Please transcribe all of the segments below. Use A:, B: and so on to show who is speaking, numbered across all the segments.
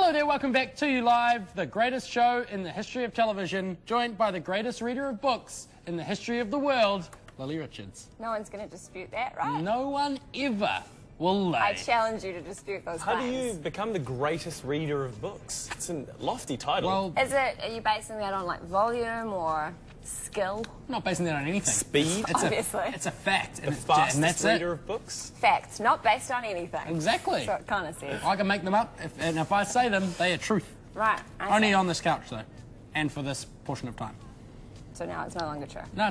A: Hello there, welcome back to You Live, the greatest show in the history of television, joined by the greatest reader of books in the history of the world, Lily Richards.
B: No one's going to dispute that, right?
A: No one ever will lay.
B: I challenge you to dispute those
C: How
B: claims.
C: do you become the greatest reader of books? It's a lofty title.
A: Well,
B: Are you basing that on like volume or skill?
A: I'm not basing that on anything.
C: Speed?
B: Obviously.
A: It's a fact.
C: The
A: And
C: fastest
A: that's
C: reader
A: it.
C: of books?
B: Facts, not based on anything.
A: Exactly.
B: So it kind of says.
A: I can make them up, and if I say them, they are truth.
B: Right. I
A: Only
B: see.
A: on this couch, though, and for this portion of time.
B: So now it's no longer true.
A: No,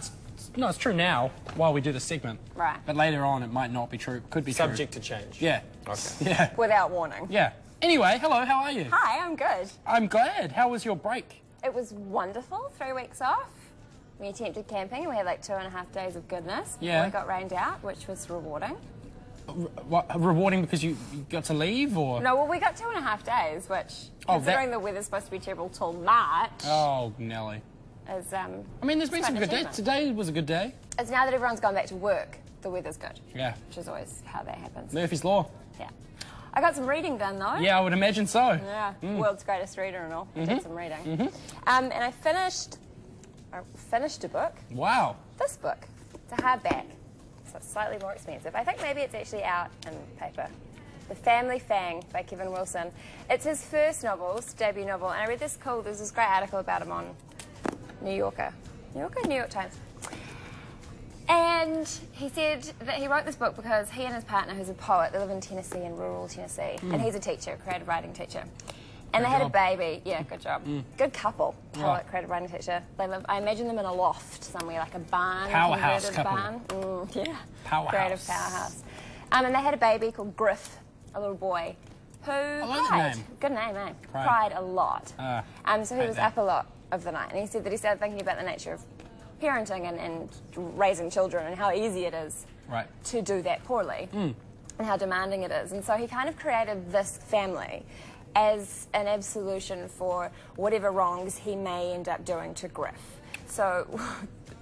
A: it's true now, while we do this segment.
B: Right.
A: But later on, it might not be true. Could be
C: Subject to change.
A: true. Yeah.
C: Okay.
A: Yeah.
B: Without warning.
A: Yeah. Anyway, hello, how are you?
B: Hi, I'm good.
A: I'm glad. How was your break?
B: It was wonderful. 3 weeks off. We attempted camping and we had like 2.5 days of goodness.
A: Yeah.
B: We got rained out, which was rewarding.
A: What, rewarding because you got to leave, or?
B: No, well, we got 2.5 days, which,
A: Oh,
B: considering the weather's supposed to be terrible till March,
A: Oh, Nelly.
B: is
A: I mean, there's been
B: It's
A: some
B: quite
A: good days.
B: achievement.
A: Today was a good day.
B: It's now that everyone's gone back to work, the weather's good.
A: Yeah.
B: Which is always how that happens.
A: Murphy's Law.
B: Yeah. I got some reading done though.
A: Yeah, I would imagine so.
B: Yeah. World's greatest reader and all. I
A: Mm-hmm.
B: did some reading. And I finished a book.
A: Wow.
B: This book. It's a hardback. So it's slightly more expensive. I think maybe it's actually out in paper. The Family Fang by Kevin Wilson. It's his first novel, debut novel, and I read there's this great article about him on New York Times. And he said that he wrote this book because he and his partner, who's a poet, they live in Tennessee, in rural Tennessee, and he's a teacher, a creative writing teacher. And they had a baby. Yeah, good job. Good couple. Poet, creative writing teacher. They live, I imagine them in a loft somewhere, like a barn.
A: Powerhouse
B: converted
A: couple.
B: barn. Yeah.
A: Powerhouse.
B: Creative powerhouse. And they had a baby called Griff, a little boy, who
A: like that
B: cried.
A: name.
B: Good name, eh?
A: Cried.
B: Cried a lot. So he
A: hate
B: was
A: that.
B: up a lot of the night. And he said that he started thinking about the nature of parenting and raising children and how easy it is to do that poorly and how demanding it is. And so he kind of created this family as an absolution for whatever wrongs he may end up doing to Griff. So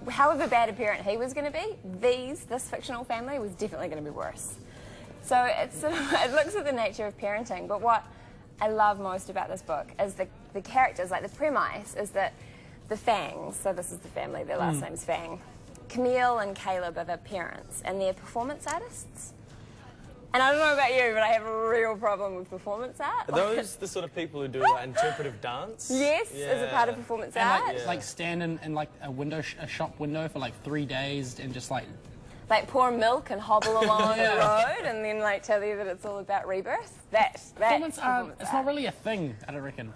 B: however bad a parent he was going to be, this fictional family was definitely going to be worse. So it looks at the nature of parenting, but what I love most about this book is the characters, like the premise is that the Fangs, so this is the family, their last name's Fang. Camille and Caleb are the parents, and they're performance artists. And I don't know about you, but I have a real problem with performance art.
C: Are those the sort of people who do like, interpretive dance?
B: Yes,
C: Yeah.
B: as a part of performance
A: And
B: art.
A: like stand in like a shop window for like 3 days and just like...
B: Like pour milk and hobble along
A: Yeah.
B: the road and then like tell you that it's all about rebirth. That's
A: Performance art,
B: performance
A: it's
B: art.
A: not really a thing, I don't reckon.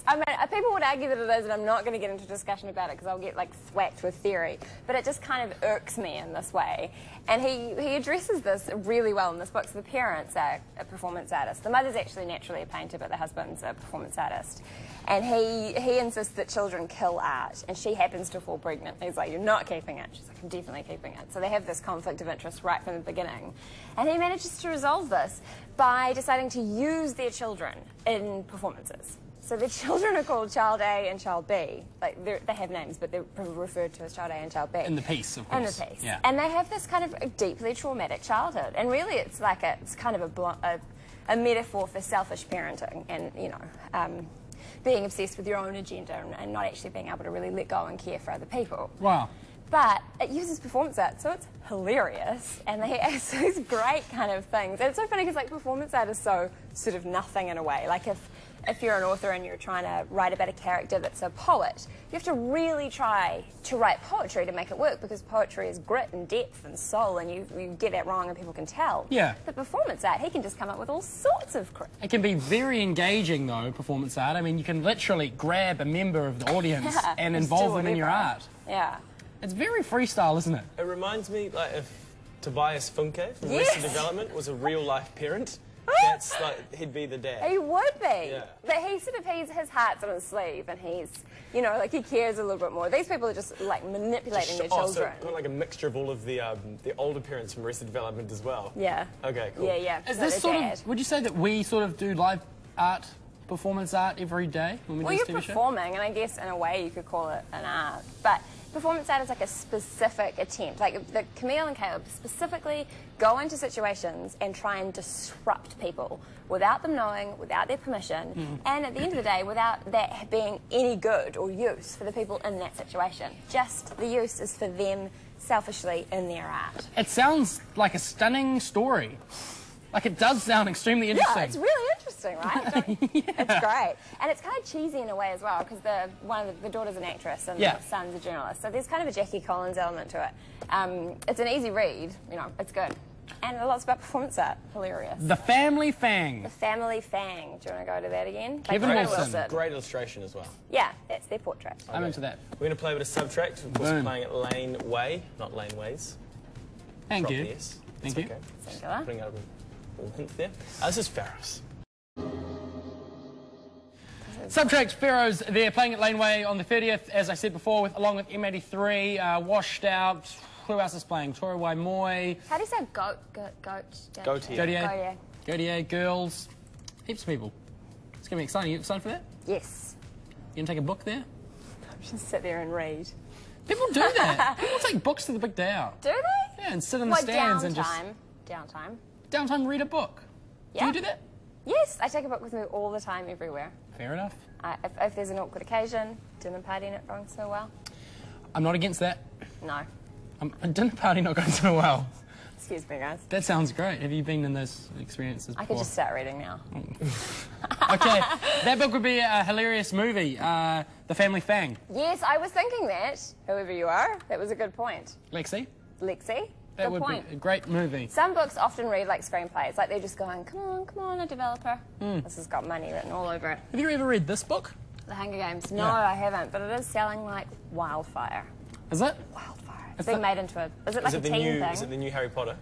B: I mean, people would argue that it is, and I'm not going to get into discussion about it because I'll get like thwacked with theory. But it just kind of irks me in this way. And he addresses this really well in this book. So the parents are a performance artist. The mother's actually naturally a painter, but the husband's a performance artist. And he insists that children kill art, and she happens to fall pregnant. He's like, "You're not keeping it." She's like, "I'm definitely keeping it." So they have this conflict of interest right from the beginning. And he manages to resolve this by deciding to use their children in performances. So the children are called Child A and Child B. Like they have names, but they're referred to as Child A and Child B.
A: In the piece, of
B: In
A: course.
B: the piece.
A: Yeah.
B: And they have this kind of a deeply traumatic childhood. And really it's like it's kind of a metaphor for selfish parenting and, you know, being obsessed with your own agenda and not actually being able to really let go and care for other people.
A: Wow.
B: But it uses performance art, so it's hilarious, and they have these great kind of things. And it's so funny because like performance art is so sort of nothing in a way. Like if you're an author and you're trying to write about a character that's a poet, you have to really try to write poetry to make it work because poetry is grit and depth and soul, and you get that wrong and people can tell.
A: Yeah.
B: But performance art, he can just come up with all sorts of crap.
A: It can be very engaging, though, performance art. I mean, you can literally grab a member of the audience and
B: just
A: involve
B: do
A: them in your
B: whatever.
A: art.
B: Yeah.
A: It's very freestyle, isn't it?
C: It reminds me like if Tobias Funke from
B: Yes.
C: Arrested Development was a real life parent. That's like he'd be the dad.
B: He would be.
C: Yeah.
B: But his heart's on his sleeve and he's, you know, like he cares a little bit more. These people are just like manipulating their
C: So
B: children.
C: kind of like a mixture of all of the older parents from Arrested Development as well.
B: Yeah.
C: Okay, cool.
B: Yeah.
A: Is
B: So
A: this
B: they're
A: sort
B: dad.
A: of... Would you say that we sort of do live art, performance art every day when we
B: Well,
A: do
B: you're
A: this TV show?
B: performing, and I guess in a way you could call it an art. But performance art is like a specific attempt. Like the Camille and Caleb specifically go into situations and try and disrupt people without them knowing, without their permission, and at the end of the day, without that being any good or use for the people in that situation. Just the use is for them selfishly in their art.
A: It sounds like a stunning story. Like, it does sound extremely interesting.
B: Yeah, it's really interesting, right? Yeah. It's great. And it's kind of cheesy in a way as well, because the daughter's an actress and the son's a journalist. So there's kind of a Jackie Collins element to it. It's an easy read, you know, it's good. And lots about performance art. Hilarious.
A: The Family Fang.
B: The Family Fang. Do you want to go to that again?
A: Kevin Wilson.
C: Great illustration as well.
B: Yeah, that's their portrait.
A: I'm into that.
C: We're going to play with a subtract. Of course, we're playing it lane way, not laneways.
A: Thank you.
C: Yes.
A: Thank you.
C: Okay.
B: Singular.
C: Putting out a little hint there. This is Pharaohs.
A: Subtract Pharaohs, they're playing at Laneway on the 30th, as I said before, along with M83, Washed Out. Who else is playing? Tora Waimoi.
B: How do you say goat?
A: Gautier, girls. Heaps of people. It's going to be exciting. You excited for that?
B: Yes.
A: You going to take a book there?
B: Just sit there and read.
A: People do that. People take books to the big day out.
B: Do they?
A: Yeah, and sit in the stands and just...
B: Downtime.
A: Downtime, read a book.
B: Yeah.
A: Do you do that?
B: Yes, I take a book with me all the time, everywhere.
A: Fair enough.
B: If there's an awkward occasion, dinner party not going so well.
A: I'm not against that.
B: No.
A: A dinner party not going so well.
B: Excuse me, guys.
A: That sounds great. Have you been in those experiences before?
B: I could just start reading now.
A: Okay, that book would be a hilarious movie, The Family Fang.
B: Yes, I was thinking that, whoever you are. That was a good point.
A: Lexi?
B: Good
A: That would
B: point.
A: be a great movie.
B: Some books often read like screenplays, like they're just going, come on, a developer. This has got money written all over it.
A: Have you ever read this book?
B: The Hunger Games? No,
A: Yeah.
B: I haven't, but it is selling like wildfire.
A: Is it?
B: Wildfire. It's being made into a... Is it like a teen thing?
C: Is it the new Harry Potter?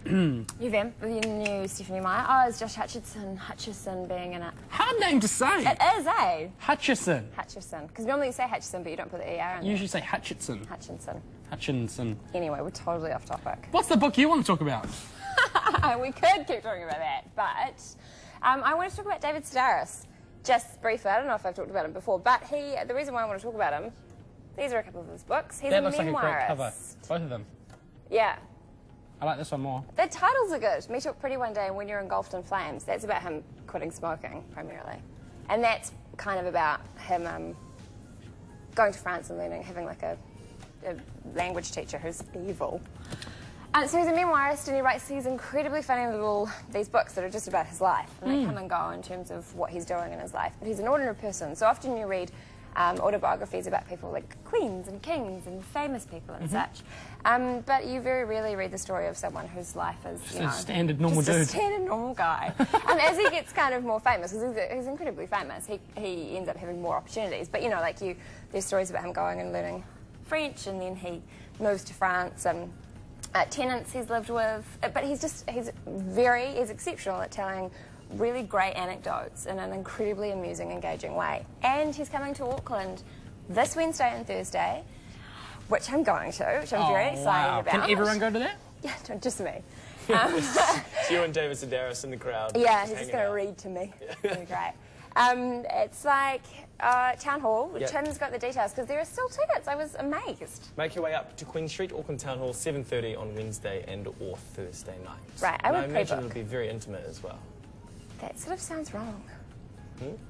B: You knew Stephanie Meyer. Oh, it's Josh Hutcherson being in it.
A: Hard name to say.
B: It is, eh?
A: Hutcherson.
B: Hutcherson. Because normally you say Hutcherson, but you don't put the ER in
A: You usually say Hutchinson. Hutchinson.
B: Anyway, we're totally off topic.
A: What's the book you want to talk about?
B: We could keep talking about that, but I want to talk about David Sedaris. Just briefly, I don't know if I've talked about him before, but the reason why I want to talk about him, these are a couple of his books. He's
A: that
B: a
A: looks like a great
B: memoirist.
A: cover. Both of them.
B: Yeah.
A: I like this one more.
B: The titles are good. Me Took Pretty One Day and When You're Engulfed in Flames. That's about him quitting smoking, primarily. And that's kind of about him going to France and having like a language teacher who's evil. So he's a memoirist and he writes these incredibly funny these books that are just about his life. And they come and go in terms of what he's doing in his life. But he's an ordinary person. So often you read autobiographies about people like queens and kings and famous people and such. But you very rarely read the story of someone whose life is,
A: Just a standard normal dude.
B: a standard normal guy. And as he gets kind of more famous, because he's incredibly famous, he ends up having more opportunities. But, you know, like there's stories about him going and learning French, and then he moves to France, and tenants he's lived with. But he's exceptional at telling really great anecdotes in an incredibly amusing, engaging way. And he's coming to Auckland this Wednesday and Thursday, which I'm going to, which I'm very excited about.
A: Can everyone go to that?
B: Yeah, just me.
C: It's you and David Sedaris in the crowd.
B: Yeah, he's just going to read to me. It'll be great. It's like Town Hall.
C: Yep.
B: Tim's got the details because there are still tickets. I was amazed.
C: Make your way up to Queen Street, Auckland Town Hall, 7:30 on Wednesday or Thursday night.
B: Right,
C: I
B: would
C: imagine
B: pre-book.
C: it'll be very intimate as well.
B: That sort of sounds wrong.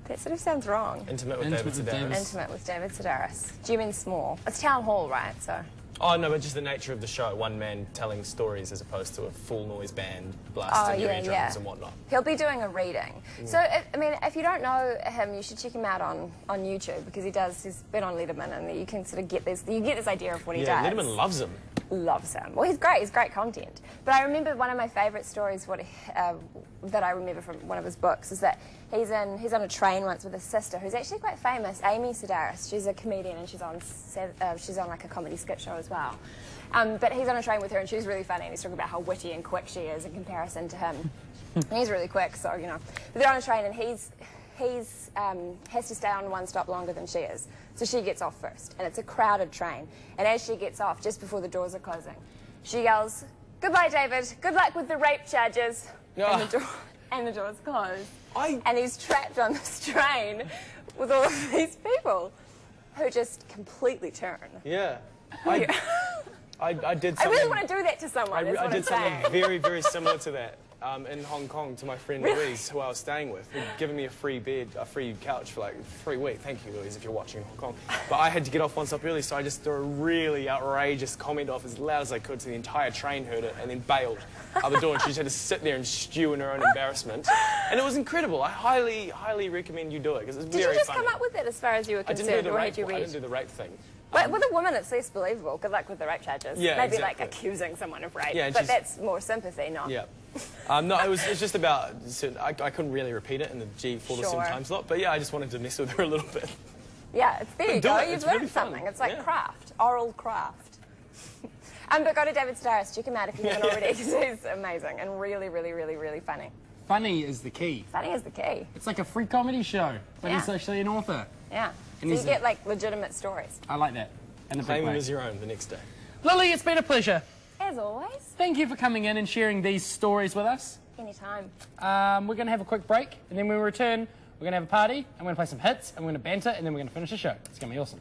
B: That sort of sounds wrong.
C: Intimate with
A: Intimate
C: David
A: with
C: Sedaris.
A: David.
B: Intimate with David Sedaris. Do you mean small? It's Town Hall, right? So.
C: Oh, no, but just the nature of the show. One man telling stories as opposed to a full noise band blasting your eardrums and whatnot.
B: He'll be doing a reading. So, if you don't know him, you should check him out on YouTube because he's been on Letterman and you can sort of get this idea of what he does.
C: Yeah, Letterman loves him.
B: Loves him. Well, he's great content. But I remember one of my favourite stories that I remember from one of his books is that he's on a train once with his sister who's actually quite famous, Amy Sedaris. She's a comedian and she's on like a comedy skit show as well. But he's on a train with her and she's really funny and he's talking about how witty and quick she is in comparison to him. And he's really quick, so, you know. But they're on a train and he has to stay on one stop longer than she is. So she gets off first, and it's a crowded train. And as she gets off, just before the doors are closing, she yells, "Goodbye, David. Good luck with the rape charges."
C: Oh.
B: And the doors close.
C: I
B: And he's trapped on this train with all of these people who just completely turn.
C: Yeah. I did something...
B: I really want to do that to someone.
C: I did something very, very similar to that in Hong Kong to my friend Louise, who I was staying with, who'd given me a free bed, a free couch for like 3 weeks. Thank you, Louise, if you're watching in Hong Kong. But I had to get off one stop early, so I just threw a really outrageous comment off as loud as I could, so the entire train heard it, and then bailed out the door, and she just had to sit there and stew in her own embarrassment. And it was incredible. I highly, highly recommend you do it, because it's very funny.
B: Did you just come up with it as far as you were concerned,
C: I didn't do the rape thing.
B: But with a woman, it's less believable. Good luck with the rape charges.
C: Yeah,
B: maybe
C: exactly.
B: like accusing someone of rape,
C: yeah,
B: but that's more sympathy, not.
C: Yeah. No, it was just about. I couldn't really repeat it in the G4 to 7 time slot, but yeah, I just wanted to mess with her a little bit.
B: Yeah, there you go. You've learned
C: really
B: something. It's like craft, oral craft. But go to David Sedaris. Check him out if you haven't already, because he's amazing and really, really, really, really funny.
A: Funny is the key.
B: Funny is the key.
A: It's like a free comedy show, but he's actually an author.
B: Yeah.
A: And
B: so you get like legitimate stories.
A: I like that. And
C: claim them as your own the next day.
A: Lily, it's been a pleasure.
B: As always.
A: Thank you for coming in and sharing these stories with us.
B: Anytime.
A: We're going to have a quick break, and then when we return, we're going to have a party, and we're going to play some hits, and we're going to banter, and then we're going to finish the show. It's going to be awesome.